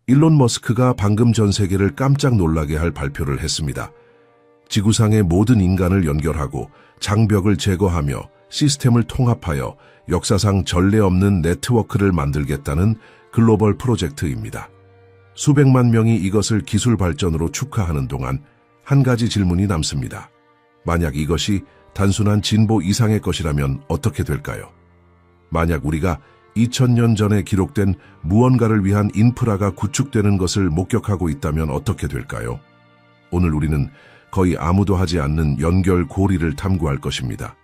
일론 머스크가 방금 전 세계를 깜짝 놀라게 할 발표를 했습니다. 지구상의 모든 인간을 연결하고 장벽을 제거하며 시스템을 통합하여 역사상 전례 없는 네트워크를 만들겠다는 글로벌 프로젝트입니다. 수백만 명이 이것을 기술 발전으로 축하하는 동안 한 가지 질문이 남습니다. 만약 이것이 단순한 진보 이상의 것이라면 어떻게 될까요? 만약 우리가 2000년 전에 기록된 무언가를 위한 인프라가 구축되는 것을 목격하고 있다면 어떻게 될까요? 오늘 우리는 거의 아무도 하지 않는 연결 고리를 탐구할 것입니다.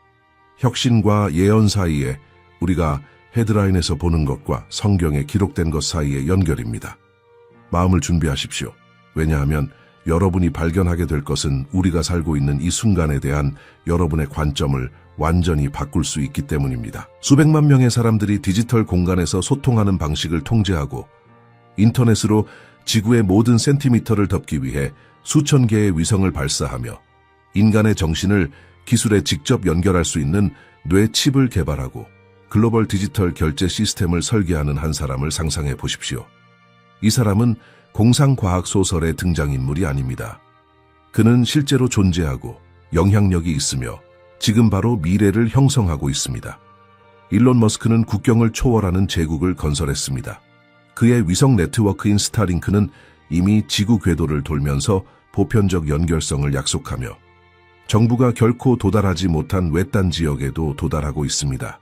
혁신과 예언 사이에 우리가 헤드라인에서 보는 것과 성경에 기록된 것 사이의 연결입니다. 마음을 준비하십시오. 왜냐하면 여러분이 발견하게 될 것은 우리가 살고 있는 이 순간에 대한 여러분의 관점을 완전히 바꿀 수 있기 때문입니다. 수백만 명의 사람들이 디지털 공간에서 소통하는 방식을 통제하고 인터넷으로 지구의 모든 센티미터를 덮기 위해 수천 개의 위성을 발사하며 인간의 정신을 기술에 직접 연결할 수 있는 뇌 칩을 개발하고 글로벌 디지털 결제 시스템을 설계하는 한 사람을 상상해 보십시오. 이 사람은 공상과학 소설의 등장인물이 아닙니다. 그는 실제로 존재하고 영향력이 있으며 지금 바로 미래를 형성하고 있습니다. 일론 머스크는 국경을 초월하는 제국을 건설했습니다. 그의 위성 네트워크인 스타링크는 이미 지구 궤도를 돌면서 보편적 연결성을 약속하며 정부가 결코 도달하지 못한 외딴 지역에도 도달하고 있습니다.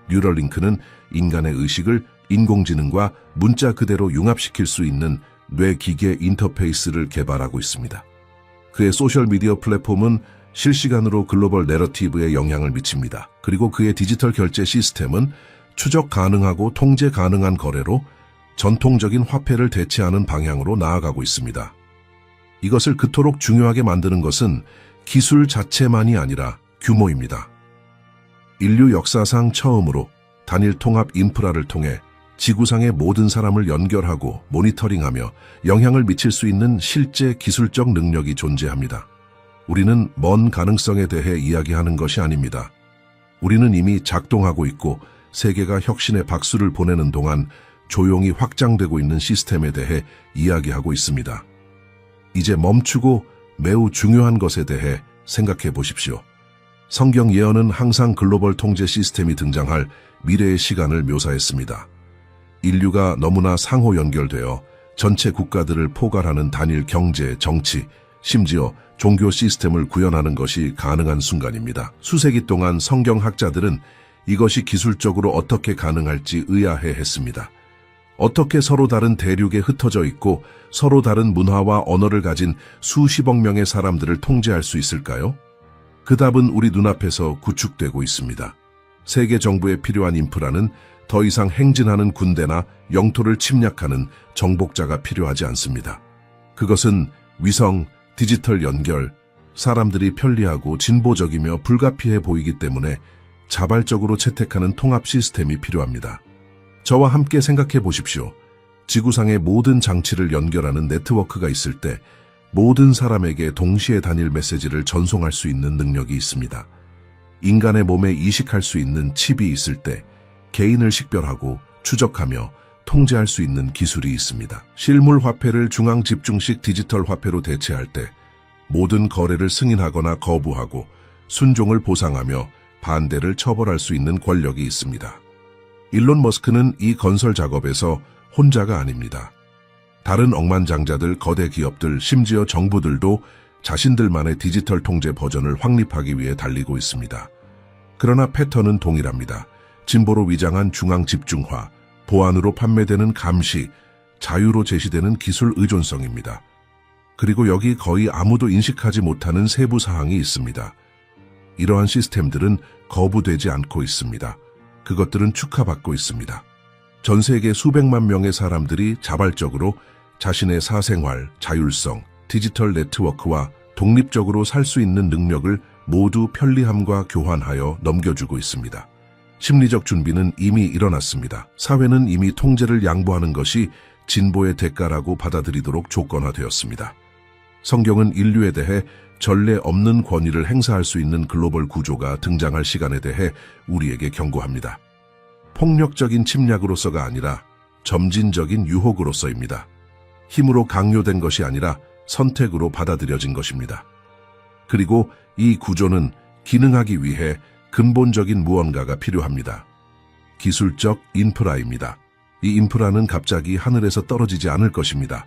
뉴럴링크는 인간의 의식을 인공지능과 문자 그대로 융합시킬 수 있는 뇌기계 인터페이스를 개발하고 있습니다. 그의 소셜미디어 플랫폼은 실시간으로 글로벌 내러티브에 영향을 미칩니다. 그리고 그의 디지털 결제 시스템은 추적 가능하고 통제 가능한 거래로 전통적인 화폐를 대체하는 방향으로 나아가고 있습니다. 이것을 그토록 중요하게 만드는 것은 기술 자체만이 아니라 규모입니다. 인류 역사상 처음으로 단일 통합 인프라를 통해 지구상의 모든 사람을 연결하고 모니터링하며 영향을 미칠 수 있는 실제 기술적 능력이 존재합니다. 우리는 먼 가능성에 대해 이야기하는 것이 아닙니다. 우리는 이미 작동하고 있고 세계가 혁신의 박수를 보내는 동안 조용히 확장되고 있는 시스템에 대해 이야기하고 있습니다. 이제 멈추고 매우 중요한 것에 대해 생각해 보십시오. 성경 예언은 항상 글로벌 통제 시스템이 등장할 미래의 시간을 묘사했습니다. 인류가 너무나 상호 연결되어 전체 국가들을 포괄하는 단일 경제, 정치, 심지어 종교 시스템을 구현하는 것이 가능한 순간입니다. 수세기 동안 성경학자들은 이것이 기술적으로 어떻게 가능할지 의아해했습니다. 어떻게 서로 다른 대륙에 흩어져 있고 서로 다른 문화와 언어를 가진 수십억 명의 사람들을 통제할 수 있을까요? 그 답은 우리 눈앞에서 구축되고 있습니다. 세계 정부에 필요한 인프라는 더 이상 행진하는 군대나 영토를 침략하는 정복자가 필요하지 않습니다. 그것은 위성, 디지털 연결, 사람들이 편리하고 진보적이며 불가피해 보이기 때문에 자발적으로 채택하는 통합 시스템이 필요합니다. 저와 함께 생각해 보십시오. 지구상의 모든 장치를 연결하는 네트워크가 있을 때 모든 사람에게 동시에 단일 메시지를 전송할 수 있는 능력이 있습니다. 인간의 몸에 이식할 수 있는 칩이 있을 때 개인을 식별하고 추적하며 통제할 수 있는 기술이 있습니다. 실물 화폐를 중앙 집중식 디지털 화폐로 대체할 때 모든 거래를 승인하거나 거부하고 순종을 보상하며 반대를 처벌할 수 있는 권력이 있습니다. 일론 머스크는 이 건설 작업에서 혼자가 아닙니다. 다른 억만장자들, 거대 기업들, 심지어 정부들도 자신들만의 디지털 통제 버전을 확립하기 위해 달리고 있습니다. 그러나 패턴은 동일합니다. 진보로 위장한 중앙 집중화, 보안으로 판매되는 감시, 자유로 제시되는 기술 의존성입니다. 그리고 여기 거의 아무도 인식하지 못하는 세부 사항이 있습니다. 이러한 시스템들은 거부되지 않고 있습니다. 그것들은 축하받고 있습니다. 전 세계 수백만 명의 사람들이 자발적으로 자신의 사생활, 자율성, 디지털 네트워크와 독립적으로 살 수 있는 능력을 모두 편리함과 교환하여 넘겨주고 있습니다. 심리적 준비는 이미 일어났습니다. 사회는 이미 통제를 양보하는 것이 진보의 대가라고 받아들이도록 조건화되었습니다. 성경은 인류에 대해 전례 없는 권위를 행사할 수 있는 글로벌 구조가 등장할 시간에 대해 우리에게 경고합니다. 폭력적인 침략으로서가 아니라 점진적인 유혹으로서입니다. 힘으로 강요된 것이 아니라 선택으로 받아들여진 것입니다. 그리고 이 구조는 기능하기 위해 근본적인 무언가가 필요합니다. 기술적 인프라입니다. 이 인프라는 갑자기 하늘에서 떨어지지 않을 것입니다.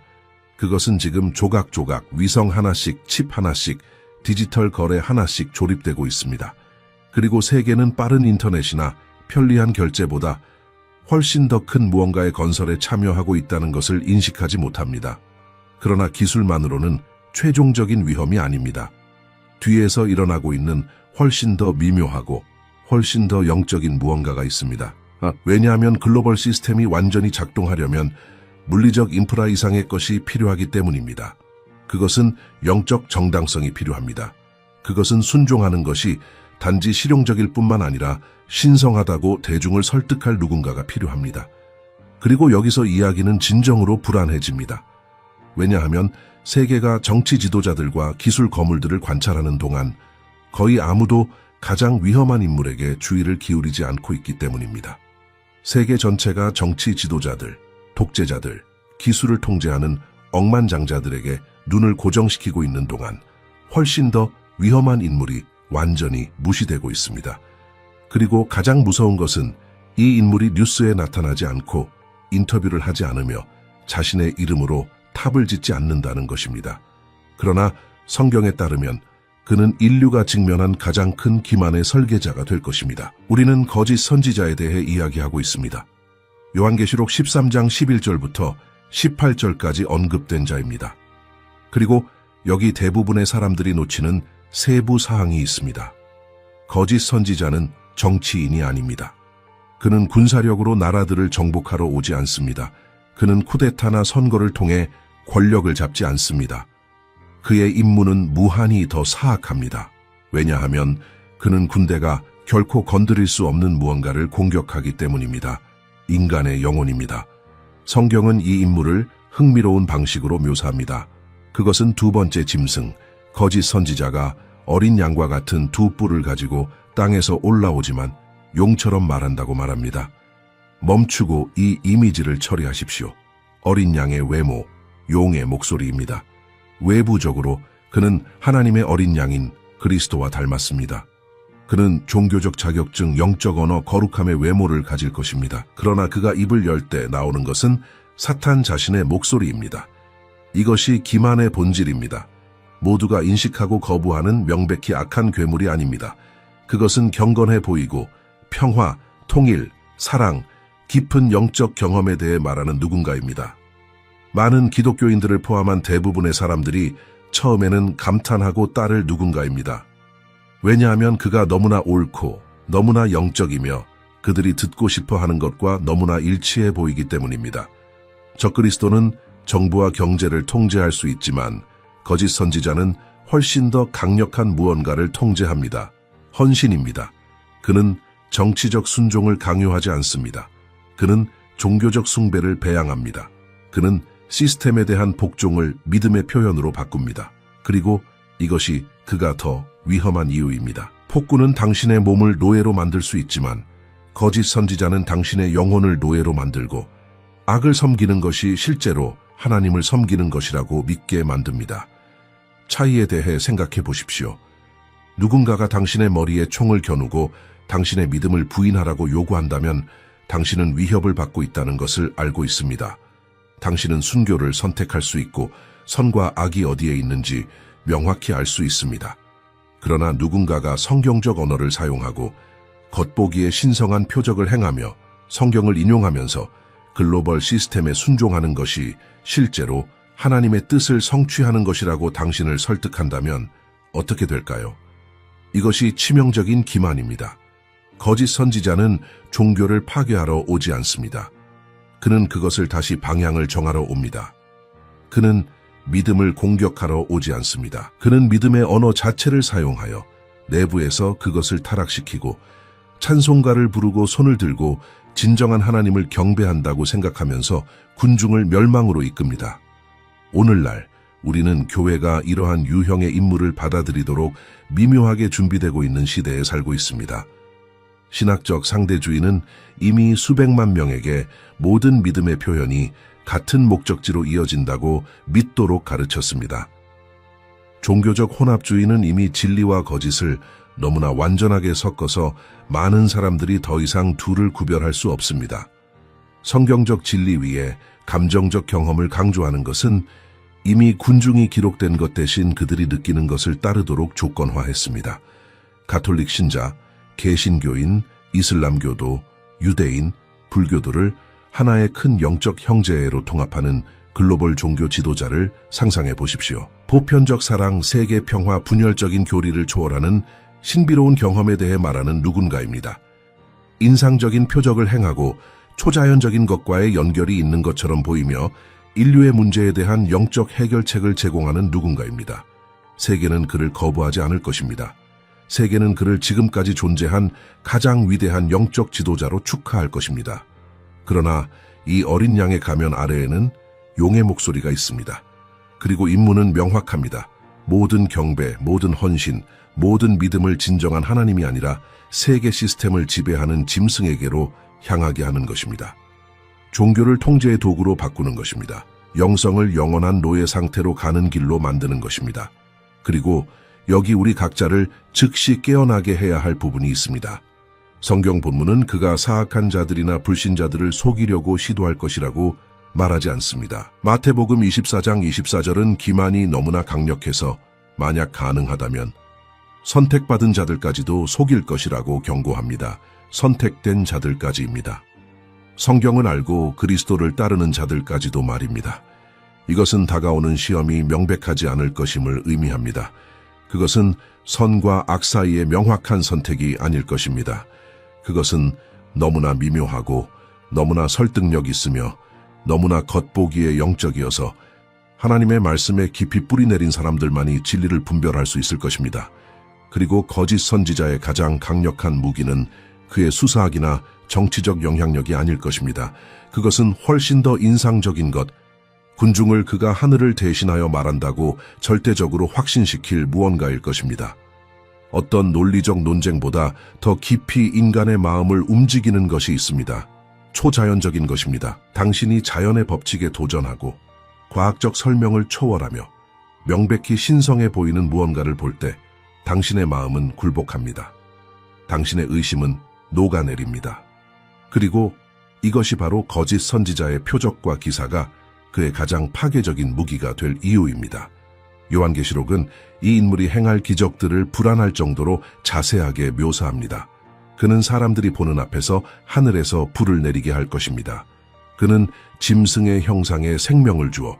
그것은 지금 조각조각 위성 하나씩, 칩 하나씩, 디지털 거래 하나씩 조립되고 있습니다. 그리고 세계는 빠른 인터넷이나 편리한 결제보다 훨씬 더 큰 무언가의 건설에 참여하고 있다는 것을 인식하지 못합니다. 그러나 기술만으로는 최종적인 위험이 아닙니다. 뒤에서 일어나고 있는 훨씬 더 미묘하고 훨씬 더 영적인 무언가가 있습니다. 왜냐하면 글로벌 시스템이 완전히 작동하려면 물리적 인프라 이상의 것이 필요하기 때문입니다. 그것은 영적 정당성이 필요합니다. 그것은 순종하는 것이 단지 실용적일 뿐만 아니라 신성하다고 대중을 설득할 누군가가 필요합니다. 그리고 여기서 이야기는 진정으로 불안해집니다. 왜냐하면 세계가 정치 지도자들과 기술 거물들을 관찰하는 동안 거의 아무도 가장 위험한 인물에게 주의를 기울이지 않고 있기 때문입니다. 세계 전체가 정치 지도자들, 독재자들, 기술을 통제하는 억만장자들에게 눈을 고정시키고 있는 동안 훨씬 더 위험한 인물이 완전히 무시되고 있습니다. 그리고 가장 무서운 것은 이 인물이 뉴스에 나타나지 않고 인터뷰를 하지 않으며 자신의 이름으로 탑을 짓지 않는다는 것입니다. 그러나 성경에 따르면 그는 인류가 직면한 가장 큰 기만의 설계자가 될 것입니다. 우리는 거짓 선지자에 대해 이야기하고 있습니다. 요한계시록 13장 11절부터 18절까지 언급된 자입니다. 그리고 여기 대부분의 사람들이 놓치는 세부 사항이 있습니다. 거짓 선지자는 정치인이 아닙니다. 그는 군사력으로 나라들을 정복하러 오지 않습니다. 그는 쿠데타나 선거를 통해 권력을 잡지 않습니다. 그의 임무는 무한히 더 사악합니다. 왜냐하면 그는 군대가 결코 건드릴 수 없는 무언가를 공격하기 때문입니다. 인간의 영혼입니다. 성경은 이 인물을 흥미로운 방식으로 묘사합니다. 그것은 두 번째 짐승, 거짓 선지자가 어린 양과 같은 두 뿔을 가지고 땅에서 올라오지만 용처럼 말한다고 말합니다. 멈추고 이 이미지를 처리하십시오. 어린 양의 외모, 용의 목소리입니다. 외부적으로 그는 하나님의 어린 양인 그리스도와 닮았습니다. 그는 종교적 자격증, 영적 언어, 거룩함의 외모를 가질 것입니다. 그러나 그가 입을 열 때 나오는 것은 사탄 자신의 목소리입니다. 이것이 기만의 본질입니다. 모두가 인식하고 거부하는 명백히 악한 괴물이 아닙니다. 그것은 경건해 보이고 평화, 통일, 사랑, 깊은 영적 경험에 대해 말하는 누군가입니다. 많은 기독교인들을 포함한 대부분의 사람들이 처음에는 감탄하고 따를 누군가입니다. 왜냐하면 그가 너무나 옳고 너무나 영적이며 그들이 듣고 싶어 하는 것과 너무나 일치해 보이기 때문입니다. 적그리스도는 정부와 경제를 통제할 수 있지만 거짓 선지자는 훨씬 더 강력한 무언가를 통제합니다. 헌신입니다. 그는 정치적 순종을 강요하지 않습니다. 그는 종교적 숭배를 배양합니다. 그는 시스템에 대한 복종을 믿음의 표현으로 바꿉니다. 그리고 이것이 그가 더 위험한 이유입니다. 폭군은 당신의 몸을 노예로 만들 수 있지만 거짓 선지자는 당신의 영혼을 노예로 만들고 악을 섬기는 것이 실제로 하나님을 섬기는 것이라고 믿게 만듭니다. 차이에 대해 생각해 보십시오. 누군가가 당신의 머리에 총을 겨누고 당신의 믿음을 부인하라고 요구한다면 당신은 위협을 받고 있다는 것을 알고 있습니다. 당신은 순교를 선택할 수 있고 선과 악이 어디에 있는지 명확히 알 수 있습니다. 그러나 누군가가 성경적 언어를 사용하고 겉보기에 신성한 표적을 행하며 성경을 인용하면서 글로벌 시스템에 순종하는 것이 실제로 하나님의 뜻을 성취하는 것이라고 당신을 설득한다면 어떻게 될까요? 이것이 치명적인 기만입니다. 거짓 선지자는 종교를 파괴하러 오지 않습니다. 그는 그것을 다시 방향을 정하러 옵니다. 그는 믿음을 공격하러 오지 않습니다. 그는 믿음의 언어 자체를 사용하여 내부에서 그것을 타락시키고 찬송가를 부르고 손을 들고 진정한 하나님을 경배한다고 생각하면서 군중을 멸망으로 이끕니다. 오늘날 우리는 교회가 이러한 유형의 인물을 받아들이도록 미묘하게 준비되고 있는 시대에 살고 있습니다. 신학적 상대주의는 이미 수백만 명에게 모든 믿음의 표현이 같은 목적지로 이어진다고 믿도록 가르쳤습니다. 종교적 혼합주의는 이미 진리와 거짓을 너무나 완전하게 섞어서 많은 사람들이 더 이상 둘을 구별할 수 없습니다. 성경적 진리 위에 감정적 경험을 강조하는 것은 이미 군중이 기록된 것 대신 그들이 느끼는 것을 따르도록 조건화했습니다. 가톨릭 신자, 개신교인, 이슬람교도, 유대인, 불교도를 하나의 큰 영적 형제로 통합하는 글로벌 종교 지도자를 상상해 보십시오. 보편적 사랑, 세계 평화, 분열적인 교리를 초월하는 신비로운 경험에 대해 말하는 누군가입니다. 인상적인 표적을 행하고 초자연적인 것과의 연결이 있는 것처럼 보이며 인류의 문제에 대한 영적 해결책을 제공하는 누군가입니다. 세계는 그를 거부하지 않을 것입니다. 세계는 그를 지금까지 존재한 가장 위대한 영적 지도자로 축하할 것입니다. 그러나 이 어린 양의 가면 아래에는 용의 목소리가 있습니다. 그리고 임무는 명확합니다. 모든 경배, 모든 헌신, 모든 믿음을 진정한 하나님이 아니라 세계 시스템을 지배하는 짐승에게로 향하게 하는 것입니다. 종교를 통제의 도구로 바꾸는 것입니다. 영성을 영원한 노예 상태로 가는 길로 만드는 것입니다. 그리고 여기 우리 각자를 즉시 깨어나게 해야 할 부분이 있습니다. 성경 본문은 그가 사악한 자들이나 불신자들을 속이려고 시도할 것이라고 말하지 않습니다. 마태복음 24장 24절은 기만이 너무나 강력해서 만약 가능하다면 선택받은 자들까지도 속일 것이라고 경고합니다. 선택된 자들까지입니다. 성경을 알고 그리스도를 따르는 자들까지도 말입니다. 이것은 다가오는 시험이 명백하지 않을 것임을 의미합니다. 그것은 선과 악 사이의 명확한 선택이 아닐 것입니다. 그것은 너무나 미묘하고 너무나 설득력 있으며 너무나 겉보기에 영적이어서 하나님의 말씀에 깊이 뿌리 내린 사람들만이 진리를 분별할 수 있을 것입니다. 그리고 거짓 선지자의 가장 강력한 무기는 그의 수사학이나 정치적 영향력이 아닐 것입니다. 그것은 훨씬 더 인상적인 것, 군중을 그가 하늘을 대신하여 말한다고 절대적으로 확신시킬 무언가일 것입니다. 어떤 논리적 논쟁보다 더 깊이 인간의 마음을 움직이는 것이 있습니다. 초자연적인 것입니다. 당신이 자연의 법칙에 도전하고 과학적 설명을 초월하며 명백히 신성해 보이는 무언가를 볼 때 당신의 마음은 굴복합니다. 당신의 의심은 녹아내립니다. 그리고 이것이 바로 거짓 선지자의 표적과 기사가 그의 가장 파괴적인 무기가 될 이유입니다. 요한계시록은 이 인물이 행할 기적들을 불안할 정도로 자세하게 묘사합니다. 그는 사람들이 보는 앞에서 하늘에서 불을 내리게 할 것입니다. 그는 짐승의 형상에 생명을 주어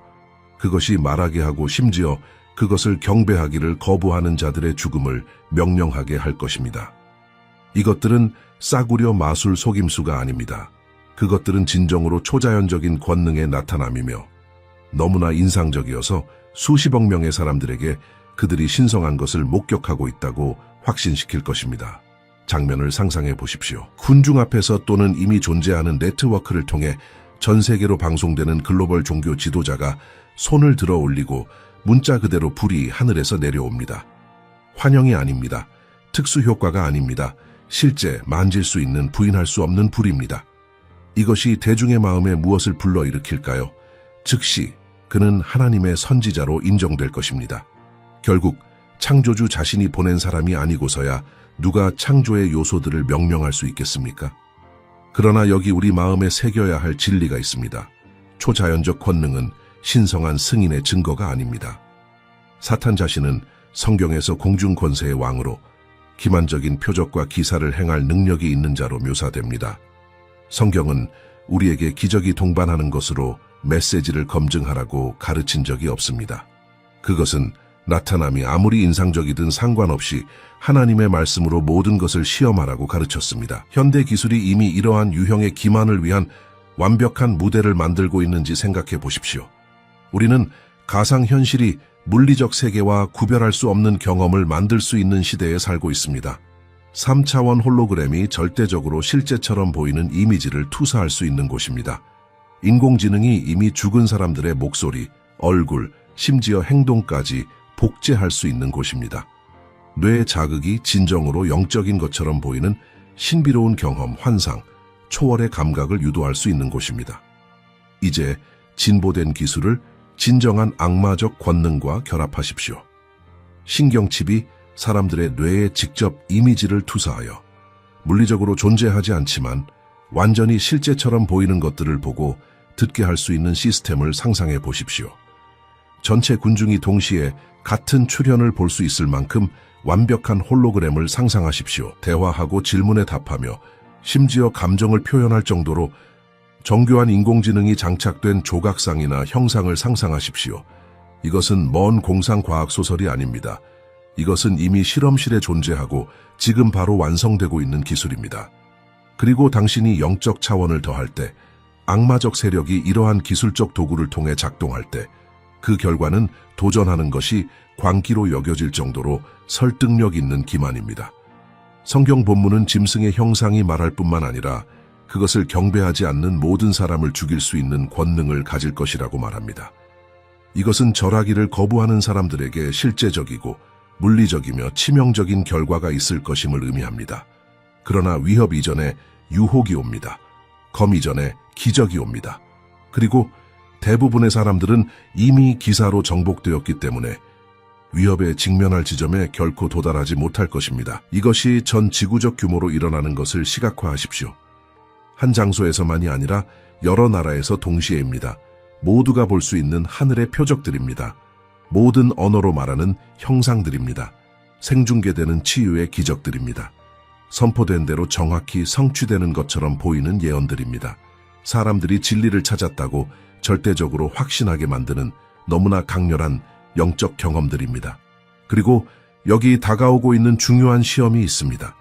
그것이 말하게 하고 심지어 그것을 경배하기를 거부하는 자들의 죽음을 명령하게 할 것입니다. 이것들은 싸구려 마술 속임수가 아닙니다. 그것들은 진정으로 초자연적인 권능의 나타남이며 너무나 인상적이어서 수십억 명의 사람들에게 그들이 신성한 것을 목격하고 있다고 확신시킬 것입니다. 장면을 상상해 보십시오. 군중 앞에서 또는 이미 존재하는 네트워크를 통해 전 세계로 방송되는 글로벌 종교 지도자가 손을 들어 올리고 문자 그대로 불이 하늘에서 내려옵니다. 환영이 아닙니다. 특수 효과가 아닙니다. 실제 만질 수 있는 부인할 수 없는 불입니다. 이것이 대중의 마음에 무엇을 불러일으킬까요? 즉시 그는 하나님의 선지자로 인정될 것입니다. 결국 창조주 자신이 보낸 사람이 아니고서야 누가 창조의 요소들을 명령할 수 있겠습니까? 그러나 여기 우리 마음에 새겨야 할 진리가 있습니다. 초자연적 권능은 신성한 승인의 증거가 아닙니다. 사탄 자신은 성경에서 공중 권세의 왕으로 기만적인 표적과 기사를 행할 능력이 있는 자로 묘사됩니다. 성경은 우리에게 기적이 동반하는 것으로 메시지를 검증하라고 가르친 적이 없습니다. 그것은 나타남이 아무리 인상적이든 상관없이 하나님의 말씀으로 모든 것을 시험하라고 가르쳤습니다. 현대 기술이 이미 이러한 유형의 기만을 위한 완벽한 무대를 만들고 있는지 생각해 보십시오. 우리는 가상현실이 물리적 세계와 구별할 수 없는 경험을 만들 수 있는 시대에 살고 있습니다. 3차원 홀로그램이 절대적으로 실제처럼 보이는 이미지를 투사할 수 있는 곳입니다. 인공지능이 이미 죽은 사람들의 목소리, 얼굴, 심지어 행동까지 복제할 수 있는 곳입니다. 뇌 자극이 진정으로 영적인 것처럼 보이는 신비로운 경험, 환상, 초월의 감각을 유도할 수 있는 곳입니다. 이제 진보된 기술을 진정한 악마적 권능과 결합하십시오. 신경칩이 사람들의 뇌에 직접 이미지를 투사하여 물리적으로 존재하지 않지만 완전히 실제처럼 보이는 것들을 보고 듣게 할 수 있는 시스템을 상상해 보십시오. 전체 군중이 동시에 같은 출현을 볼 수 있을 만큼 완벽한 홀로그램을 상상하십시오. 대화하고 질문에 답하며 심지어 감정을 표현할 정도로 정교한 인공지능이 장착된 조각상이나 형상을 상상하십시오. 이것은 먼 공상과학 소설이 아닙니다. 이것은 이미 실험실에 존재하고 지금 바로 완성되고 있는 기술입니다. 그리고 당신이 영적 차원을 더할 때, 악마적 세력이 이러한 기술적 도구를 통해 작동할 때, 그 결과는 도전하는 것이 광기로 여겨질 정도로 설득력 있는 기만입니다. 성경 본문은 짐승의 형상이 말할 뿐만 아니라 그것을 경배하지 않는 모든 사람을 죽일 수 있는 권능을 가질 것이라고 말합니다. 이것은 절하기를 거부하는 사람들에게 실제적이고 물리적이며 치명적인 결과가 있을 것임을 의미합니다. 그러나 위협 이전에 유혹이 옵니다. 검 이전에 기적이 옵니다. 그리고 대부분의 사람들은 이미 기사로 정복되었기 때문에 위협에 직면할 지점에 결코 도달하지 못할 것입니다. 이것이 전 지구적 규모로 일어나는 것을 시각화하십시오. 한 장소에서만이 아니라 여러 나라에서 동시에입니다. 모두가 볼 수 있는 하늘의 표적들입니다. 모든 언어로 말하는 형상들입니다. 생중계되는 치유의 기적들입니다. 선포된 대로 정확히 성취되는 것처럼 보이는 예언들입니다. 사람들이 진리를 찾았다고 절대적으로 확신하게 만드는 너무나 강렬한 영적 경험들입니다. 그리고 여기 다가오고 있는 중요한 시험이 있습니다.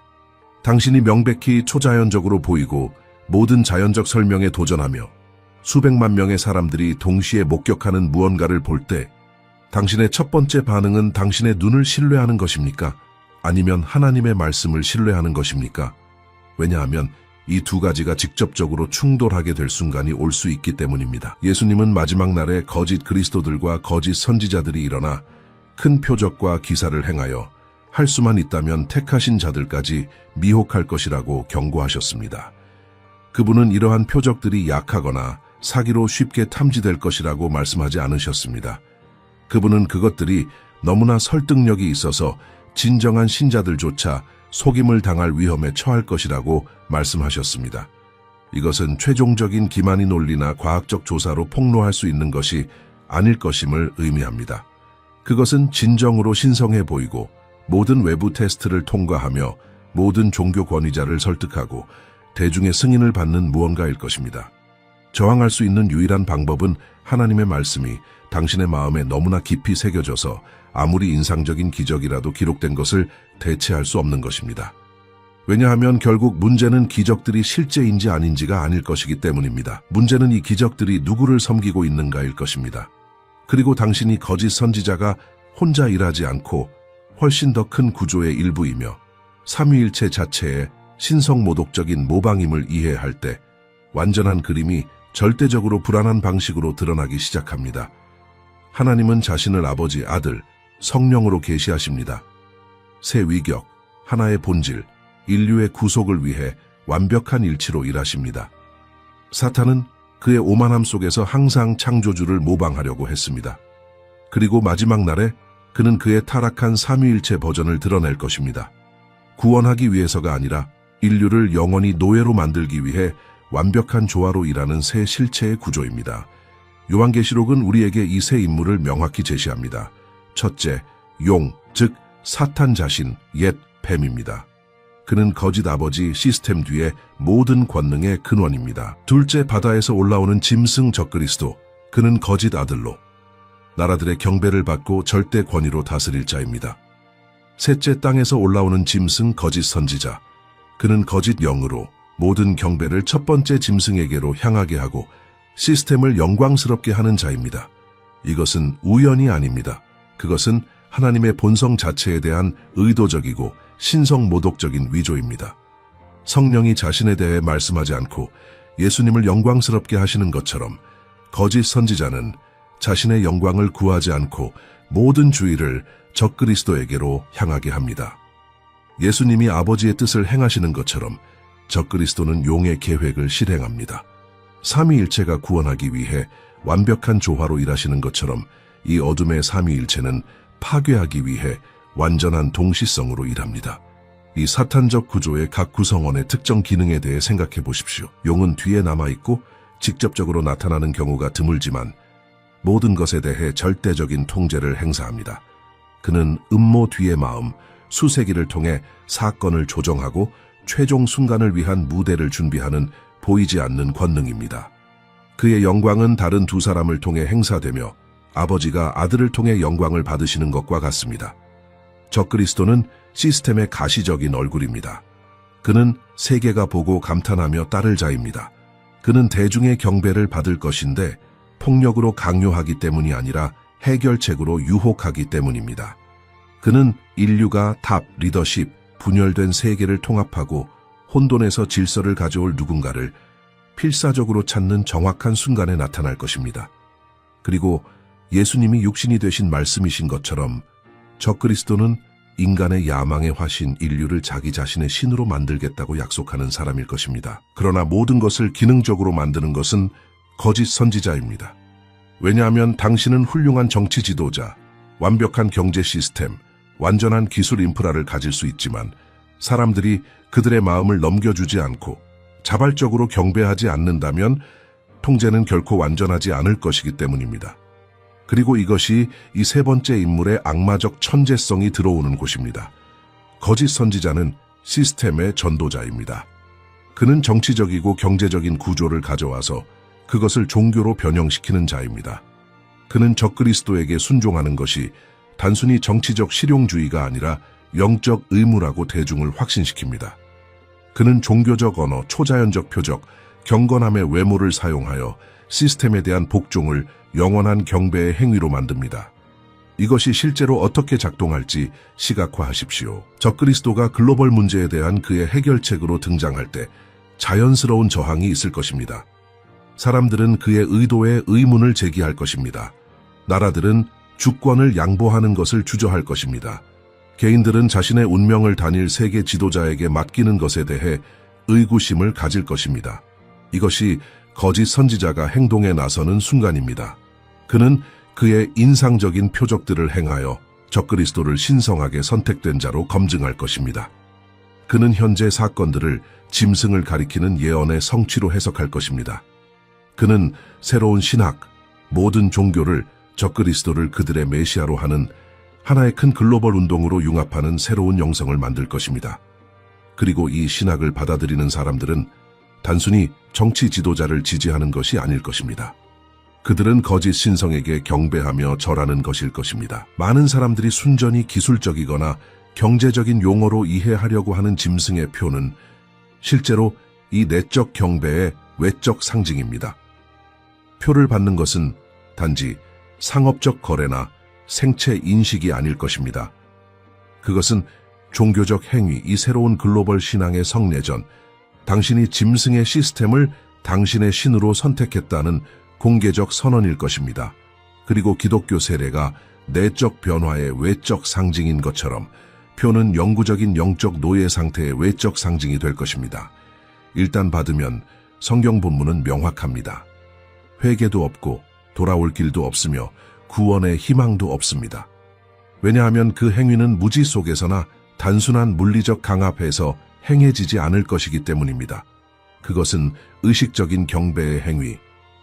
당신이 명백히 초자연적으로 보이고 모든 자연적 설명에 도전하며 수백만 명의 사람들이 동시에 목격하는 무언가를 볼 때 당신의 첫 번째 반응은 당신의 눈을 신뢰하는 것입니까? 아니면 하나님의 말씀을 신뢰하는 것입니까? 왜냐하면 이 두 가지가 직접적으로 충돌하게 될 순간이 올 수 있기 때문입니다. 예수님은 마지막 날에 거짓 그리스도들과 거짓 선지자들이 일어나 큰 표적과 기사를 행하여 할 수만 있다면 택하신 자들까지 미혹할 것이라고 경고하셨습니다. 그분은 이러한 표적들이 약하거나 사기로 쉽게 탐지될 것이라고 말씀하지 않으셨습니다. 그분은 그것들이 너무나 설득력이 있어서 진정한 신자들조차 속임을 당할 위험에 처할 것이라고 말씀하셨습니다. 이것은 최종적인 기만이 논리나 과학적 조사로 폭로할 수 있는 것이 아닐 것임을 의미합니다. 그것은 진정으로 신성해 보이고 모든 외부 테스트를 통과하며 모든 종교 권위자를 설득하고 대중의 승인을 받는 무언가일 것입니다. 저항할 수 있는 유일한 방법은 하나님의 말씀이 당신의 마음에 너무나 깊이 새겨져서 아무리 인상적인 기적이라도 기록된 것을 대체할 수 없는 것입니다. 왜냐하면 결국 문제는 기적들이 실제인지 아닌지가 아닐 것이기 때문입니다. 문제는 이 기적들이 누구를 섬기고 있는가일 것입니다. 그리고 당신이 거짓 선지자가 혼자 일하지 않고 훨씬 더 큰 구조의 일부이며 삼위일체 자체의 신성모독적인 모방임을 이해할 때 완전한 그림이 절대적으로 불안한 방식으로 드러나기 시작합니다. 하나님은 자신을 아버지, 아들, 성령으로 계시하십니다. 새 위격, 하나의 본질, 인류의 구속을 위해 완벽한 일치로 일하십니다. 사탄은 그의 오만함 속에서 항상 창조주를 모방하려고 했습니다. 그리고 마지막 날에 그는 그의 타락한 삼위일체 버전을 드러낼 것입니다. 구원하기 위해서가 아니라 인류를 영원히 노예로 만들기 위해 완벽한 조화로 일하는 새 실체의 구조입니다. 요한계시록은 우리에게 이 새 인물을 명확히 제시합니다. 첫째, 용, 즉 사탄 자신, 옛 뱀입니다. 그는 거짓 아버지 시스템 뒤에 모든 권능의 근원입니다. 둘째, 바다에서 올라오는 짐승 적그리스도, 그는 거짓 아들로 나라들의 경배를 받고 절대 권위로 다스릴 자입니다. 셋째, 땅에서 올라오는 짐승 거짓 선지자, 그는 거짓 영으로 모든 경배를 첫 번째 짐승에게로 향하게 하고 시스템을 영광스럽게 하는 자입니다. 이것은 우연이 아닙니다. 그것은 하나님의 본성 자체에 대한 의도적이고 신성모독적인 위조입니다. 성령이 자신에 대해 말씀하지 않고 예수님을 영광스럽게 하시는 것처럼 거짓 선지자는 자신의 영광을 구하지 않고 모든 주의를 적그리스도에게로 향하게 합니다. 예수님이 아버지의 뜻을 행하시는 것처럼 적그리스도는 용의 계획을 실행합니다. 삼위일체가 구원하기 위해 완벽한 조화로 일하시는 것처럼 이 어둠의 삼위일체는 파괴하기 위해 완전한 동시성으로 일합니다. 이 사탄적 구조의 각 구성원의 특정 기능에 대해 생각해 보십시오. 용은 뒤에 남아있고 직접적으로 나타나는 경우가 드물지만 모든 것에 대해 절대적인 통제를 행사합니다. 그는 음모 뒤의 마음, 수세기를 통해 사건을 조정하고 최종 순간을 위한 무대를 준비하는 보이지 않는 권능입니다. 그의 영광은 다른 두 사람을 통해 행사되며 아버지가 아들을 통해 영광을 받으시는 것과 같습니다. 적그리스도는 시스템의 가시적인 얼굴입니다. 그는 세계가 보고 감탄하며 따를 자입니다. 그는 대중의 경배를 받을 것인데 폭력으로 강요하기 때문이 아니라 해결책으로 유혹하기 때문입니다. 그는 인류가 답, 리더십, 분열된 세계를 통합하고 혼돈에서 질서를 가져올 누군가를 필사적으로 찾는 정확한 순간에 나타날 것입니다. 그리고 예수님이 육신이 되신 말씀이신 것처럼 적그리스도는 인간의 야망에 화신 인류를 자기 자신의 신으로 만들겠다고 약속하는 사람일 것입니다. 그러나 모든 것을 기능적으로 만드는 것은 거짓 선지자입니다. 왜냐하면 당신은 훌륭한 정치 지도자, 완벽한 경제 시스템, 완전한 기술 인프라를 가질 수 있지만 사람들이 그들의 마음을 넘겨주지 않고 자발적으로 경배하지 않는다면 통제는 결코 완전하지 않을 것이기 때문입니다. 그리고 이것이 이 세 번째 인물의 악마적 천재성이 들어오는 곳입니다. 거짓 선지자는 시스템의 전도자입니다. 그는 정치적이고 경제적인 구조를 가져와서 그것을 종교로 변형시키는 자입니다. 그는 적그리스도에게 순종하는 것이 단순히 정치적 실용주의가 아니라 영적 의무라고 대중을 확신시킵니다. 그는 종교적 언어, 초자연적 표적, 경건함의 외모를 사용하여 시스템에 대한 복종을 영원한 경배의 행위로 만듭니다. 이것이 실제로 어떻게 작동할지 시각화하십시오. 적그리스도가 글로벌 문제에 대한 그의 해결책으로 등장할 때 자연스러운 저항이 있을 것입니다. 사람들은 그의 의도에 의문을 제기할 것입니다. 나라들은 주권을 양보하는 것을 주저할 것입니다. 개인들은 자신의 운명을 단일 세계 지도자에게 맡기는 것에 대해 의구심을 가질 것입니다. 이것이 거짓 선지자가 행동에 나서는 순간입니다. 그는 그의 인상적인 표적들을 행하여 적그리스도를 신성하게 선택된 자로 검증할 것입니다. 그는 현재 사건들을 짐승을 가리키는 예언의 성취로 해석할 것입니다. 그는 새로운 신학, 모든 종교를 적그리스도를 그들의 메시아로 하는 하나의 큰 글로벌 운동으로 융합하는 새로운 영성을 만들 것입니다. 그리고 이 신학을 받아들이는 사람들은 단순히 정치 지도자를 지지하는 것이 아닐 것입니다. 그들은 거짓 신성에게 경배하며 절하는 것일 것입니다. 많은 사람들이 순전히 기술적이거나 경제적인 용어로 이해하려고 하는 짐승의 표는 실제로 이 내적 경배의 외적 상징입니다. 표를 받는 것은 단지 상업적 거래나 생체 인식이 아닐 것입니다. 그것은 종교적 행위, 이 새로운 글로벌 신앙의 성내전, 당신이 짐승의 시스템을 당신의 신으로 선택했다는 공개적 선언일 것입니다. 그리고 기독교 세례가 내적 변화의 외적 상징인 것처럼 표는 영구적인 영적 노예 상태의 외적 상징이 될 것입니다. 일단 받으면 성경 본문은 명확합니다. 회개도 없고 돌아올 길도 없으며 구원의 희망도 없습니다. 왜냐하면 그 행위는 무지 속에서나 단순한 물리적 강압에서 행해지지 않을 것이기 때문입니다. 그것은 의식적인 경배의 행위,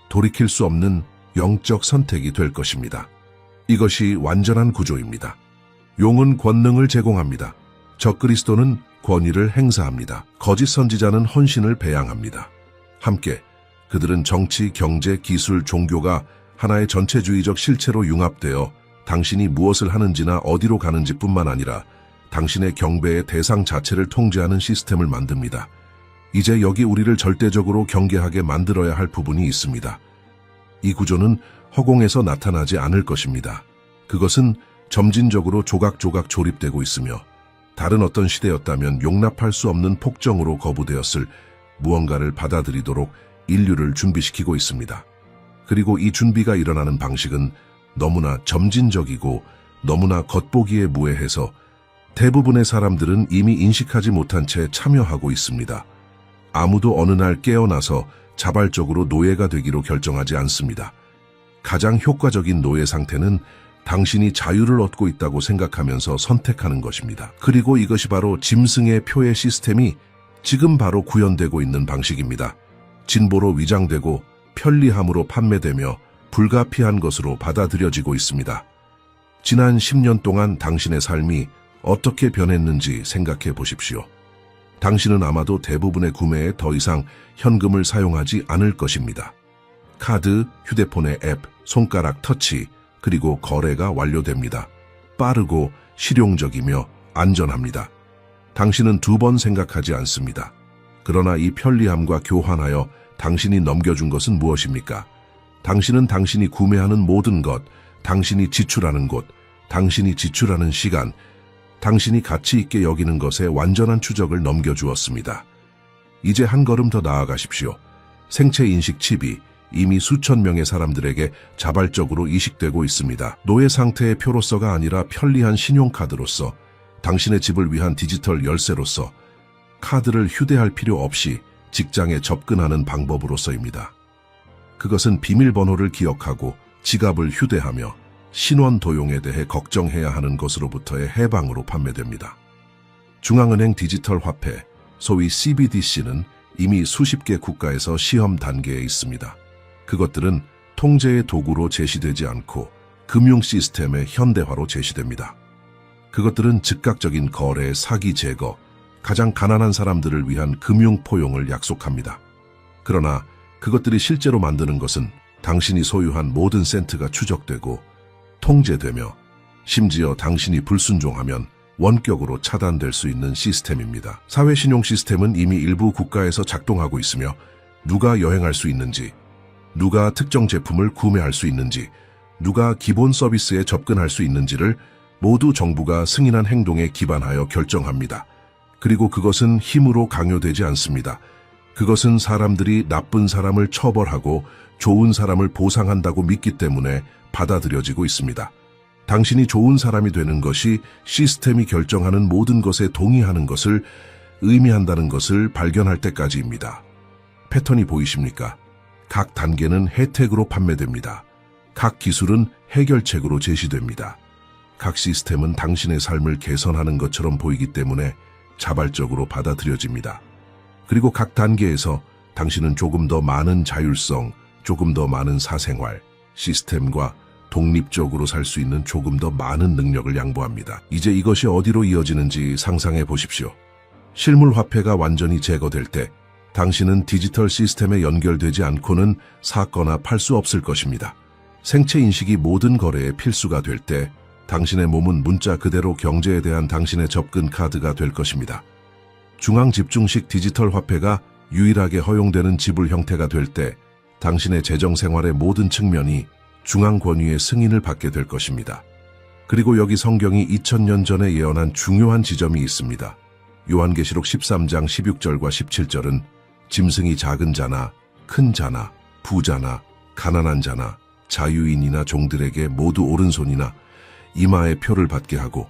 돌이킬 수 없는 영적 선택이 될 것입니다. 이것이 완전한 구조입니다. 용은 권능을 제공합니다. 적그리스도는 권위를 행사합니다. 거짓 선지자는 헌신을 배양합니다. 함께 그들은 정치, 경제, 기술, 종교가 하나의 전체주의적 실체로 융합되어 당신이 무엇을 하는지나 어디로 가는지 뿐만 아니라 당신의 경배의 대상 자체를 통제하는 시스템을 만듭니다. 이제 여기 우리를 절대적으로 경계하게 만들어야 할 부분이 있습니다. 이 구조는 허공에서 나타나지 않을 것입니다. 그것은 점진적으로 조각조각 조립되고 있으며 다른 어떤 시대였다면 용납할 수 없는 폭정으로 거부되었을 무언가를 받아들이도록 인류를 준비시키고 있습니다. 그리고 이 준비가 일어나는 방식은 너무나 점진적이고 너무나 겉보기에 무해해서 대부분의 사람들은 이미 인식하지 못한 채 참여하고 있습니다. 아무도 어느 날 깨어나서 자발적으로 노예가 되기로 결정하지 않습니다. 가장 효과적인 노예 상태는 당신이 자유를 얻고 있다고 생각하면서 선택하는 것입니다. 그리고 이것이 바로 짐승의 표의 시스템이 지금 바로 구현되고 있는 방식입니다. 진보로 위장되고 편리함으로 판매되며 불가피한 것으로 받아들여지고 있습니다. 지난 10년 동안 당신의 삶이 어떻게 변했는지 생각해 보십시오. 당신은 아마도 대부분의 구매에 더 이상 현금을 사용하지 않을 것입니다. 카드, 휴대폰의 앱, 손가락 터치, 그리고 거래가 완료됩니다. 빠르고 실용적이며 안전합니다. 당신은 2번 생각하지 않습니다. 그러나 이 편리함과 교환하여 당신이 넘겨준 것은 무엇입니까? 당신은 당신이 구매하는 모든 것, 당신이 지출하는 곳, 당신이 지출하는 시간, 당신이 가치 있게 여기는 것에 완전한 추적을 넘겨주었습니다. 이제 한 걸음 더 나아가십시오. 생체인식 칩이 이미 수천 명의 사람들에게 자발적으로 이식되고 있습니다. 노예 상태의 표로서가 아니라 편리한 신용카드로서, 당신의 집을 위한 디지털 열쇠로서, 카드를 휴대할 필요 없이 직장에 접근하는 방법으로서입니다. 그것은 비밀번호를 기억하고 지갑을 휴대하며 신원 도용에 대해 걱정해야 하는 것으로부터의 해방으로 판매됩니다. 중앙은행 디지털 화폐, 소위 CBDC는 이미 수십 개 국가에서 시험 단계에 있습니다. 그것들은 통제의 도구로 제시되지 않고 금융 시스템의 현대화로 제시됩니다. 그것들은 즉각적인 거래, 사기 제거, 가장 가난한 사람들을 위한 금융 포용을 약속합니다. 그러나 그것들이 실제로 만드는 것은 당신이 소유한 모든 센트가 추적되고 통제되며 심지어 당신이 불순종하면 원격으로 차단될 수 있는 시스템입니다. 사회신용 시스템은 이미 일부 국가에서 작동하고 있으며 누가 여행할 수 있는지, 누가 특정 제품을 구매할 수 있는지, 누가 기본 서비스에 접근할 수 있는지를 모두 정부가 승인한 행동에 기반하여 결정합니다. 그리고 그것은 힘으로 강요되지 않습니다. 그것은 사람들이 나쁜 사람을 처벌하고 좋은 사람을 보상한다고 믿기 때문에 받아들여지고 있습니다. 당신이 좋은 사람이 되는 것이 시스템이 결정하는 모든 것에 동의하는 것을 의미한다는 것을 발견할 때까지입니다. 패턴이 보이십니까? 각 단계는 혜택으로 판매됩니다. 각 기술은 해결책으로 제시됩니다. 각 시스템은 당신의 삶을 개선하는 것처럼 보이기 때문에 자발적으로 받아들여집니다. 그리고 각 단계에서 당신은 조금 더 많은 자율성, 조금 더 많은 사생활, 시스템과 독립적으로 살 수 있는 조금 더 많은 능력을 양보합니다. 이제 이것이 어디로 이어지는지 상상해 보십시오. 실물 화폐가 완전히 제거될 때 당신은 디지털 시스템에 연결되지 않고는 사거나 팔 수 없을 것입니다. 생체 인식이 모든 거래에 필수가 될 때 당신의 몸은 문자 그대로 경제에 대한 당신의 접근 카드가 될 것입니다. 중앙 집중식 디지털 화폐가 유일하게 허용되는 지불 형태가 될 때 당신의 재정 생활의 모든 측면이 중앙 권위의 승인을 받게 될 것입니다. 그리고 여기 성경이 2000년 전에 예언한 중요한 지점이 있습니다. 요한계시록 13장 16절과 17절은 짐승이 작은 자나 큰 자나 부자나 가난한 자나 자유인이나 종들에게 모두 오른손이나 이마에 표를 받게 하고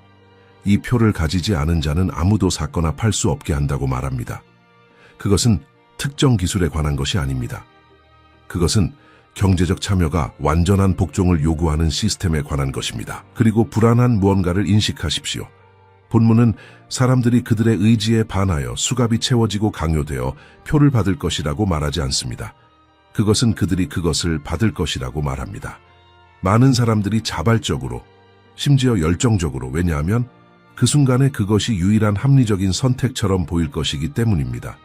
이 표를 가지지 않은 자는 아무도 사거나 팔 수 없게 한다고 말합니다. 그것은 특정 기술에 관한 것이 아닙니다. 그것은 경제적 참여가 완전한 복종을 요구하는 시스템에 관한 것입니다. 그리고 불안한 무언가를 인식하십시오. 본문은 사람들이 그들의 의지에 반하여 수갑이 채워지고 강요되어 표를 받을 것이라고 말하지 않습니다. 그것은 그들이 그것을 받을 것이라고 말합니다. 많은 사람들이 자발적으로, 심지어 열정적으로, 왜냐하면 그 순간에 그것이 유일한 합리적인 선택처럼 보일 것이기 때문입니다.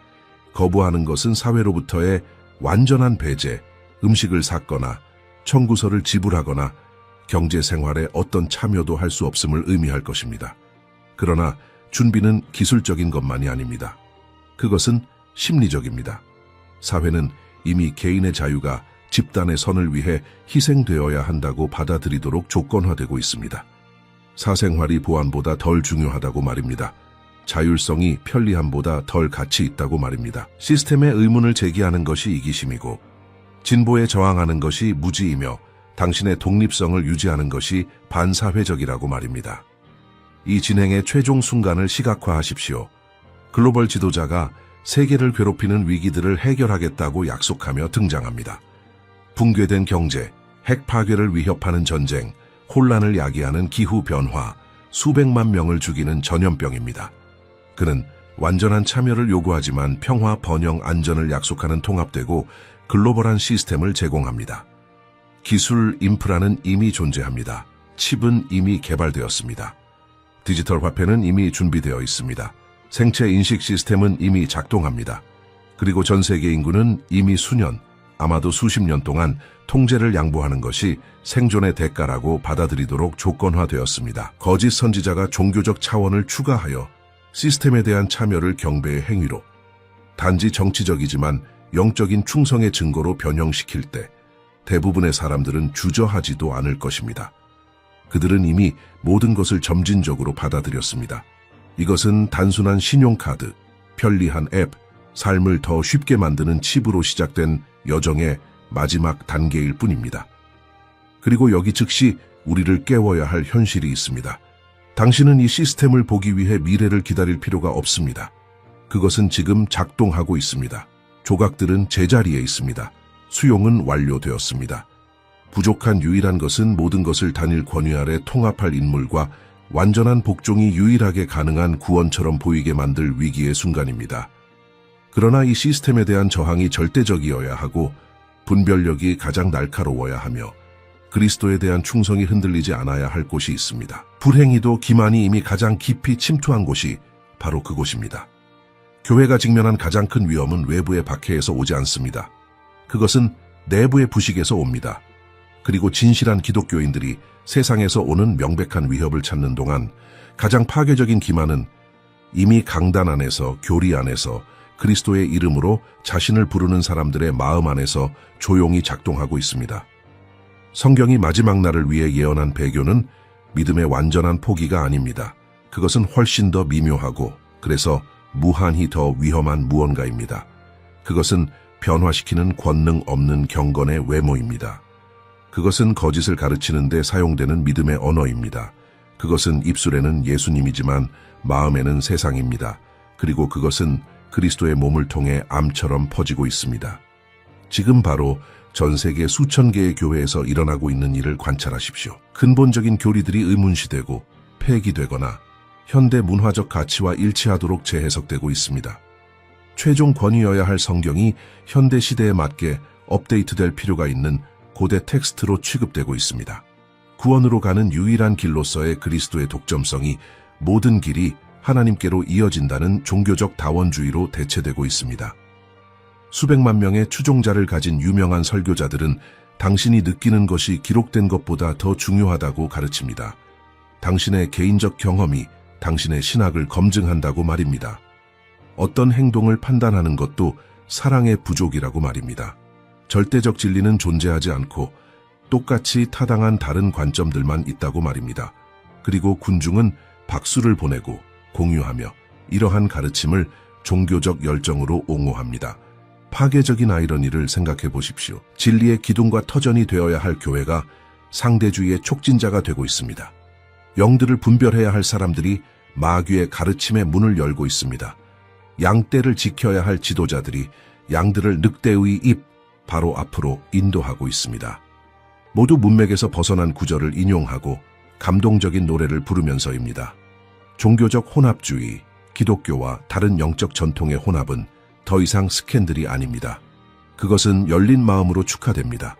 거부하는 것은 사회로부터의 완전한 배제, 음식을 샀거나 청구서를 지불하거나 경제 생활에 어떤 참여도 할 수 없음을 의미할 것입니다. 그러나 준비는 기술적인 것만이 아닙니다. 그것은 심리적입니다. 사회는 이미 개인의 자유가 집단의 선을 위해 희생되어야 한다고 받아들이도록 조건화되고 있습니다. 사생활이 보안보다 덜 중요하다고 말입니다. 자율성이 편리함보다 덜 가치 있다고 말입니다. 시스템의 의문을 제기하는 것이 이기심이고 진보에 저항하는 것이 무지이며 당신의 독립성을 유지하는 것이 반사회적이라고 말입니다. 이 진행의 최종 순간을 시각화하십시오. 글로벌 지도자가 세계를 괴롭히는 위기들을 해결하겠다고 약속하며 등장합니다. 붕괴된 경제, 핵 파괴를 위협하는 전쟁, 혼란을 야기하는 기후 변화, 수백만 명을 죽이는 전염병입니다. 그는 완전한 참여를 요구하지만 평화, 번영, 안전을 약속하는 통합되고 글로벌한 시스템을 제공합니다. 기술, 인프라는 이미 존재합니다. 칩은 이미 개발되었습니다. 디지털 화폐는 이미 준비되어 있습니다. 생체 인식 시스템은 이미 작동합니다. 그리고 전 세계 인구는 이미 수년, 아마도 수십 년 동안 통제를 양보하는 것이 생존의 대가라고 받아들이도록 조건화되었습니다. 거짓 선지자가 종교적 차원을 추가하여 시스템에 대한 참여를 경배의 행위로, 단지 정치적이지만 영적인 충성의 증거로 변형시킬 때 대부분의 사람들은 주저하지도 않을 것입니다. 그들은 이미 모든 것을 점진적으로 받아들였습니다. 이것은 단순한 신용카드, 편리한 앱, 삶을 더 쉽게 만드는 칩으로 시작된 여정의 마지막 단계일 뿐입니다. 그리고 여기 즉시 우리를 깨워야 할 현실이 있습니다. 당신은 이 시스템을 보기 위해 미래를 기다릴 필요가 없습니다. 그것은 지금 작동하고 있습니다. 조각들은 제자리에 있습니다. 수용은 완료되었습니다. 부족한 유일한 것은 모든 것을 단일 권위 아래 통합할 인물과 완전한 복종이 유일하게 가능한 구원처럼 보이게 만들 위기의 순간입니다. 그러나 이 시스템에 대한 저항이 절대적이어야 하고 분별력이 가장 날카로워야 하며 그리스도에 대한 충성이 흔들리지 않아야 할 곳이 있습니다. 불행히도 기만이 이미 가장 깊이 침투한 곳이 바로 그곳입니다. 교회가 직면한 가장 큰 위험은 외부의 박해에서 오지 않습니다. 그것은 내부의 부식에서 옵니다. 그리고 진실한 기독교인들이 세상에서 오는 명백한 위협을 찾는 동안 가장 파괴적인 기만은 이미 강단 안에서, 교리 안에서, 그리스도의 이름으로 자신을 부르는 사람들의 마음 안에서 조용히 작동하고 있습니다. 성경이 마지막 날을 위해 예언한 배교는 믿음의 완전한 포기가 아닙니다. 그것은 훨씬 더 미묘하고 그래서 무한히 더 위험한 무언가입니다. 그것은 변화시키는 권능 없는 경건의 외모입니다. 그것은 거짓을 가르치는 데 사용되는 믿음의 언어입니다. 그것은 입술에는 예수님이지만 마음에는 세상입니다. 그리고 그것은 그리스도의 몸을 통해 암처럼 퍼지고 있습니다. 지금 바로 전 세계 수천 개의 교회에서 일어나고 있는 일을 관찰하십시오. 근본적인 교리들이 의문시되고 폐기되거나 현대 문화적 가치와 일치하도록 재해석되고 있습니다. 최종 권위여야 할 성경이 현대 시대에 맞게 업데이트될 필요가 있는 고대 텍스트로 취급되고 있습니다. 구원으로 가는 유일한 길로서의 그리스도의 독점성이 모든 길이 하나님께로 이어진다는 종교적 다원주의로 대체되고 있습니다. 수백만 명의 추종자를 가진 유명한 설교자들은 당신이 느끼는 것이 기록된 것보다 더 중요하다고 가르칩니다. 당신의 개인적 경험이 당신의 신학을 검증한다고 말입니다. 어떤 행동을 판단하는 것도 사랑의 부족이라고 말입니다. 절대적 진리는 존재하지 않고 똑같이 타당한 다른 관점들만 있다고 말입니다. 그리고 군중은 박수를 보내고 공유하며 이러한 가르침을 종교적 열정으로 옹호합니다. 파괴적인 아이러니를 생각해 보십시오. 진리의 기둥과 터전이 되어야 할 교회가 상대주의의 촉진자가 되고 있습니다. 영들을 분별해야 할 사람들이 마귀의 가르침의 문을 열고 있습니다. 양떼를 지켜야 할 지도자들이 양들을 늑대의 입 바로 앞으로 인도하고 있습니다. 모두 문맥에서 벗어난 구절을 인용하고 감동적인 노래를 부르면서입니다. 종교적 혼합주의, 기독교와 다른 영적 전통의 혼합은 더 이상 스캔들이 아닙니다. 그것은 열린 마음으로 축하됩니다.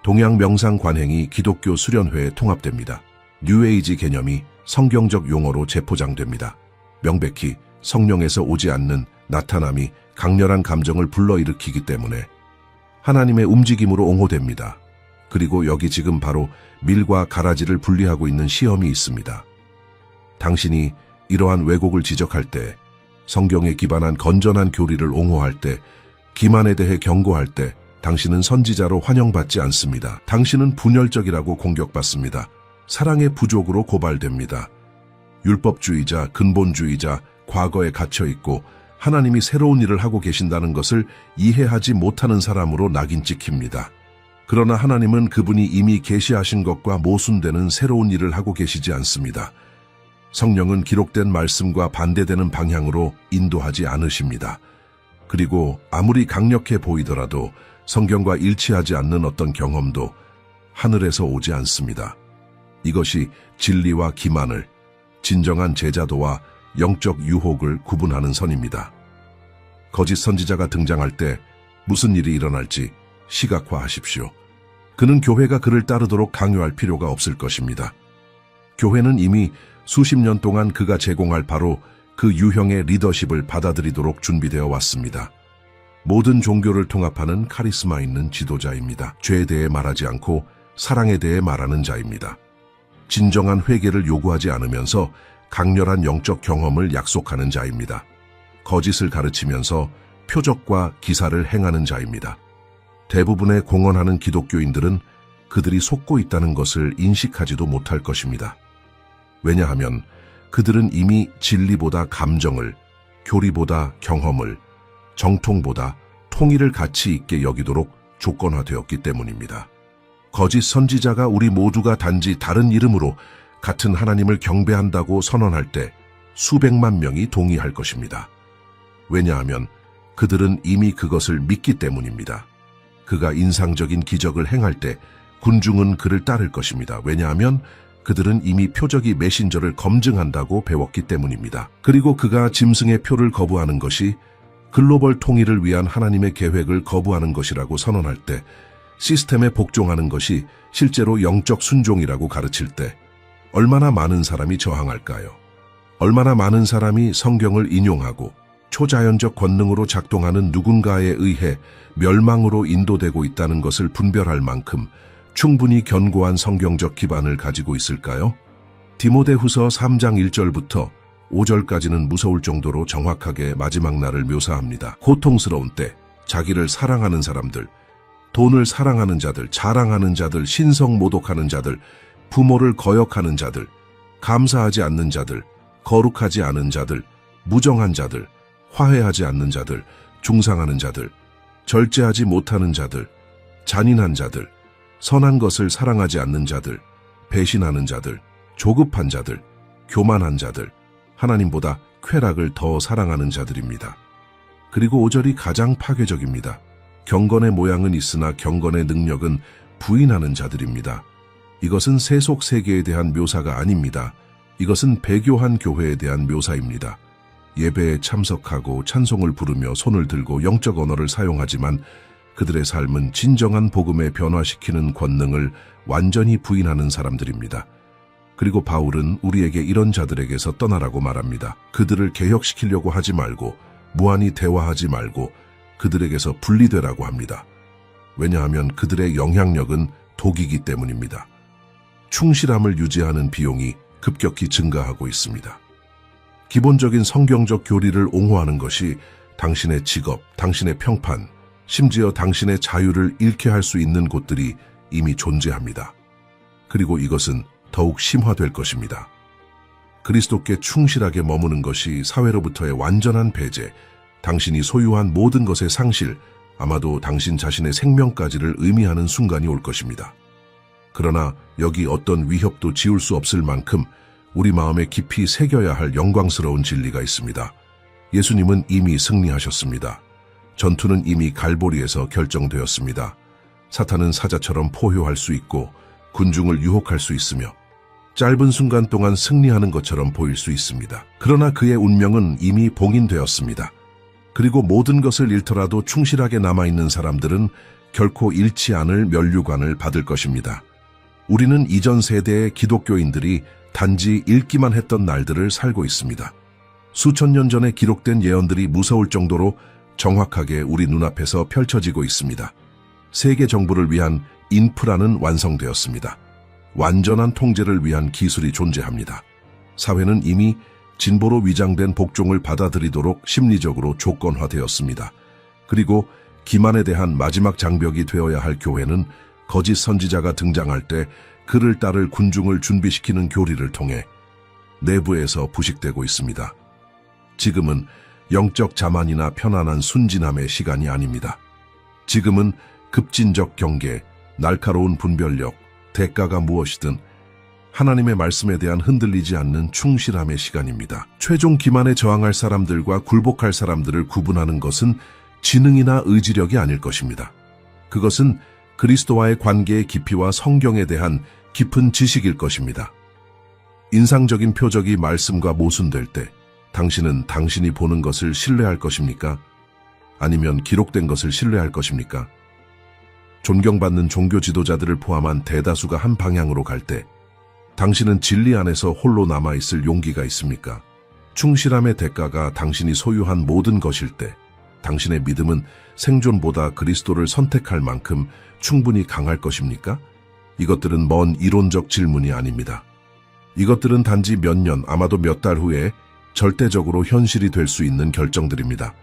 동양 명상 관행이 기독교 수련회에 통합됩니다. 뉴에이지 개념이 성경적 용어로 재포장됩니다. 명백히 성령에서 오지 않는 나타남이 강렬한 감정을 불러일으키기 때문에 하나님의 움직임으로 옹호됩니다. 그리고 여기 지금 바로 밀과 가라지를 분리하고 있는 시험이 있습니다. 당신이 이러한 왜곡을 지적할 때, 성경에 기반한 건전한 교리를 옹호할 때, 기만에 대해 경고할 때 당신은 선지자로 환영받지 않습니다. 당신은 분열적이라고 공격받습니다. 사랑의 부족으로 고발됩니다. 율법주의자, 근본주의자, 과거에 갇혀있고 하나님이 새로운 일을 하고 계신다는 것을 이해하지 못하는 사람으로 낙인 찍힙니다. 그러나 하나님은 그분이 이미 계시하신 것과 모순되는 새로운 일을 하고 계시지 않습니다. 성령은 기록된 말씀과 반대되는 방향으로 인도하지 않으십니다. 그리고 아무리 강력해 보이더라도 성경과 일치하지 않는 어떤 경험도 하늘에서 오지 않습니다. 이것이 진리와 기만을, 진정한 제자도와 영적 유혹을 구분하는 선입니다. 거짓 선지자가 등장할 때 무슨 일이 일어날지 시각화하십시오. 그는 교회가 그를 따르도록 강요할 필요가 없을 것입니다. 교회는 이미 수십 년 동안 그가 제공할 바로 그 유형의 리더십을 받아들이도록 준비되어 왔습니다. 모든 종교를 통합하는 카리스마 있는 지도자입니다. 죄에 대해 말하지 않고 사랑에 대해 말하는 자입니다. 진정한 회개를 요구하지 않으면서 강렬한 영적 경험을 약속하는 자입니다. 거짓을 가르치면서 표적과 기사를 행하는 자입니다. 대부분의 공언하는 기독교인들은 그들이 속고 있다는 것을 인식하지도 못할 것입니다. 왜냐하면 그들은 이미 진리보다 감정을, 교리보다 경험을, 정통보다 통일을 가치 있게 여기도록 조건화되었기 때문입니다. 거짓 선지자가 우리 모두가 단지 다른 이름으로 같은 하나님을 경배한다고 선언할 때 수백만 명이 동의할 것입니다. 왜냐하면 그들은 이미 그것을 믿기 때문입니다. 그가 인상적인 기적을 행할 때 군중은 그를 따를 것입니다. 왜냐하면 그들은 이미 표적이 메신저를 검증한다고 배웠기 때문입니다. 그리고 그가 짐승의 표를 거부하는 것이 글로벌 통일을 위한 하나님의 계획을 거부하는 것이라고 선언할 때, 시스템에 복종하는 것이 실제로 영적 순종이라고 가르칠 때 얼마나 많은 사람이 저항할까요? 얼마나 많은 사람이 성경을 인용하고 초자연적 권능으로 작동하는 누군가에 의해 멸망으로 인도되고 있다는 것을 분별할 만큼 충분히 견고한 성경적 기반을 가지고 있을까요? 디모데후서 3장 1절부터 5절까지는 무서울 정도로 정확하게 마지막 날을 묘사합니다. 고통스러운 때 자기를 사랑하는 사람들, 돈을 사랑하는 자들, 자랑하는 자들, 신성 모독하는 자들, 부모를 거역하는 자들, 감사하지 않는 자들, 거룩하지 않은 자들, 무정한 자들, 화해하지 않는 자들, 중상하는 자들, 절제하지 못하는 자들, 잔인한 자들, 선한 것을 사랑하지 않는 자들, 배신하는 자들, 조급한 자들, 교만한 자들, 하나님보다 쾌락을 더 사랑하는 자들입니다. 그리고 5절이 가장 파괴적입니다. 경건의 모양은 있으나 경건의 능력은 부인하는 자들입니다. 이것은 세속 세계에 대한 묘사가 아닙니다. 이것은 배교한 교회에 대한 묘사입니다. 예배에 참석하고 찬송을 부르며 손을 들고 영적 언어를 사용하지만 그들의 삶은 진정한 복음에 변화시키는 권능을 완전히 부인하는 사람들입니다. 그리고 바울은 우리에게 이런 자들에게서 떠나라고 말합니다. 그들을 개혁시키려고 하지 말고 무한히 대화하지 말고 그들에게서 분리되라고 합니다. 왜냐하면 그들의 영향력은 독이기 때문입니다. 충실함을 유지하는 비용이 급격히 증가하고 있습니다. 기본적인 성경적 교리를 옹호하는 것이 당신의 직업, 당신의 평판, 심지어 당신의 자유를 잃게 할 수 있는 곳들이 이미 존재합니다. 그리고 이것은 더욱 심화될 것입니다. 그리스도께 충실하게 머무는 것이 사회로부터의 완전한 배제, 당신이 소유한 모든 것의 상실, 아마도 당신 자신의 생명까지를 의미하는 순간이 올 것입니다. 그러나 여기 어떤 위협도 지울 수 없을 만큼 우리 마음에 깊이 새겨야 할 영광스러운 진리가 있습니다. 예수님은 이미 승리하셨습니다. 전투는 이미 갈보리에서 결정되었습니다. 사탄은 사자처럼 포효할 수 있고 군중을 유혹할 수 있으며 짧은 순간 동안 승리하는 것처럼 보일 수 있습니다. 그러나 그의 운명은 이미 봉인되었습니다. 그리고 모든 것을 잃더라도 충실하게 남아있는 사람들은 결코 잃지 않을 면류관을 받을 것입니다. 우리는 이전 세대의 기독교인들이 단지 읽기만 했던 날들을 살고 있습니다. 수천 년 전에 기록된 예언들이 무서울 정도로 정확하게 우리 눈앞에서 펼쳐지고 있습니다. 세계 정부를 위한 인프라는 완성되었습니다. 완전한 통제를 위한 기술이 존재합니다. 사회는 이미 진보로 위장된 복종을 받아들이도록 심리적으로 조건화되었습니다. 그리고 기만에 대한 마지막 장벽이 되어야 할 교회는 거짓 선지자가 등장할 때 그를 따를 군중을 준비시키는 교리를 통해 내부에서 부식되고 있습니다. 지금은 영적 자만이나 편안한 순진함의 시간이 아닙니다. 지금은 급진적 경계, 날카로운 분별력, 대가가 무엇이든 하나님의 말씀에 대한 흔들리지 않는 충실함의 시간입니다. 최종 기만에 저항할 사람들과 굴복할 사람들을 구분하는 것은 지능이나 의지력이 아닐 것입니다. 그것은 그리스도와의 관계의 깊이와 성경에 대한 깊은 지식일 것입니다. 인상적인 표적이 말씀과 모순될 때 당신은 당신이 보는 것을 신뢰할 것입니까? 아니면 기록된 것을 신뢰할 것입니까? 존경받는 종교 지도자들을 포함한 대다수가 한 방향으로 갈 때 당신은 진리 안에서 홀로 남아있을 용기가 있습니까? 충실함의 대가가 당신이 소유한 모든 것일 때 당신의 믿음은 생존보다 그리스도를 선택할 만큼 충분히 강할 것입니까? 이것들은 먼 이론적 질문이 아닙니다. 이것들은 단지 몇 년, 아마도 몇 달 후에 절대적으로 현실이 될 수 있는 결정들입니다.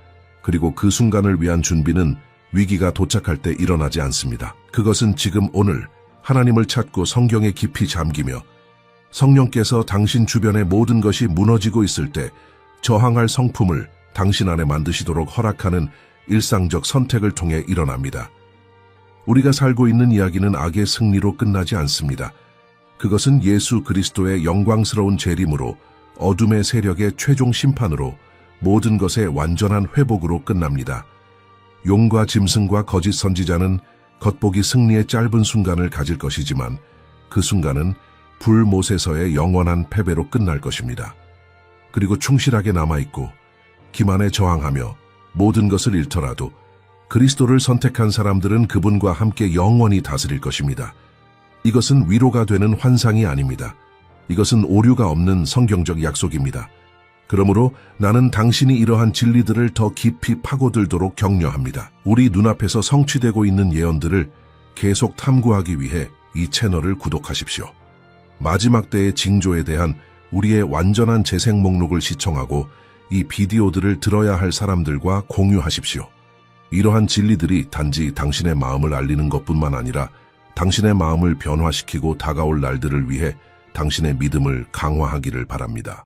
그리고 그 순간을 위한 준비는 위기가 도착할 때 일어나지 않습니다. 그것은 지금 오늘 하나님을 찾고 성경에 깊이 잠기며 성령께서 당신 주변의 모든 것이 무너지고 있을 때 저항할 성품을 당신 안에 만드시도록 허락하는 일상적 선택을 통해 일어납니다. 우리가 살고 있는 이야기는 악의 승리로 끝나지 않습니다. 그것은 예수 그리스도의 영광스러운 재림으로 어둠의 세력의 최종 심판으로 모든 것의 완전한 회복으로 끝납니다. 용과 짐승과 거짓 선지자는 겉보기 승리의 짧은 순간을 가질 것이지만 그 순간은 불못에서의 영원한 패배로 끝날 것입니다. 그리고 충실하게 남아있고 기만에 저항하며 모든 것을 잃더라도 그리스도를 선택한 사람들은 그분과 함께 영원히 다스릴 것입니다. 이것은 위로가 되는 환상이 아닙니다. 이것은 오류가 없는 성경적 약속입니다. 그러므로 나는 당신이 이러한 진리들을 더 깊이 파고들도록 격려합니다. 우리 눈앞에서 성취되고 있는 예언들을 계속 탐구하기 위해 이 채널을 구독하십시오. 마지막 때의 징조에 대한 우리의 완전한 재생 목록을 시청하고 이 비디오들을 들어야 할 사람들과 공유하십시오. 이러한 진리들이 단지 당신의 마음을 알리는 것뿐만 아니라 당신의 마음을 변화시키고 다가올 날들을 위해 당신의 믿음을 강화하기를 바랍니다.